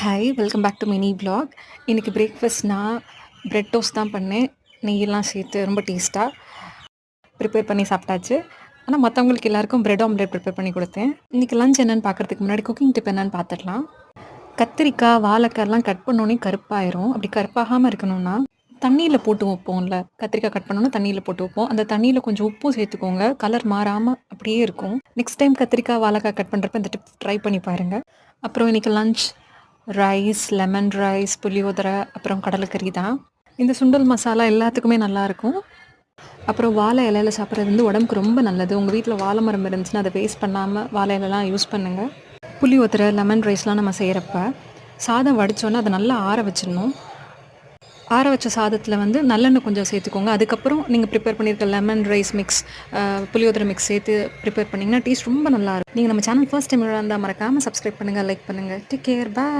Hi welcome back to mini vlog. இன்றைக்கி breakfast நான் bread toast தான் பண்ணேன். நெய்யெல்லாம் சேர்த்து ரொம்ப டேஸ்ட்டாக ப்ரிப்பேர் பண்ணி சாப்பிட்டாச்சு. ஆனால் மற்றவங்களுக்கு எல்லாருக்கும் பிரெட் ஆம்லேட் ப்ரிப்பேர் பண்ணி கொடுத்தேன். இன்றைக்கி லஞ்ச் என்னென்னு பார்க்குறதுக்கு முன்னாடி குக்கிங் டிப் என்னென்னு பார்த்துடலாம். கத்திரிக்காய் வாழைக்காய்லாம் கட் பண்ணோன்னே கருப்பாயிரும். அப்படி கருப்பாகாமல் இருக்கணும்னா தண்ணியில் போட்டு வைப்போம்ல, கத்திரிக்காய் கட் பண்ணோன்னா தண்ணியில் போட்டு வைப்போம். அந்த தண்ணியில் கொஞ்சம் உப்பும் சேர்த்துக்கோங்க, கலர் மாறாமல் அப்படியே இருக்கும். நெக்ஸ்ட் டைம் கத்திரிக்காய் வாழைக்காய் கட் பண்ணுறப்ப இந்த டிப் ட்ரை பண்ணி பாருங்கள். அப்புறம் இன்றைக்கி லஞ்ச் ரைஸ், லெமன் ரைஸ், புளியோதரை, அப்புறம் கடலைக்கறி தான். இந்த சுண்டல் மசாலா எல்லாத்துக்குமே நல்லாயிருக்கும். அப்புறம் வாழை இலையில சாப்பிட்றது வந்து உடம்புக்கு ரொம்ப நல்லது. உங்கள் வீட்டில் வாழை மரம் இருந்துச்சுன்னா அதை வேஸ்ட் பண்ணாமல் வாழை இலைலாம் யூஸ் பண்ணுங்கள். புளியோதரை, லெமன் ரைஸ்லாம் நம்ம செய்கிறப்ப சாதம் வடித்தோன்னே அதை நல்லா ஆற வச்சிடணும். ஆற வச்ச சாதத்தில் வந்து நல்லெண்ணெய் கொஞ்சம் சேர்த்துக்கோங்க. அதுக்கப்புறம் நீங்கள் ப்ரிப்பேர் பண்ணியிருக்க லெமன் ரைஸ் மிக்ஸ், புளியோதரை மிக்ஸ் சேர்த்து ப்ரிப்பேர் பண்ணிங்கன்னா டேஸ்ட் ரொம்ப நல்லாயிருக்கும். நீங்கள் நம்ம சேனல் ஃபர்ஸ்ட் டைம் இருந்தால் மறக்காமல் சப்ஸ்கிரைப் பண்ணுங்கள், லைக் பண்ணுங்கள். டேக் கேர், பாய்.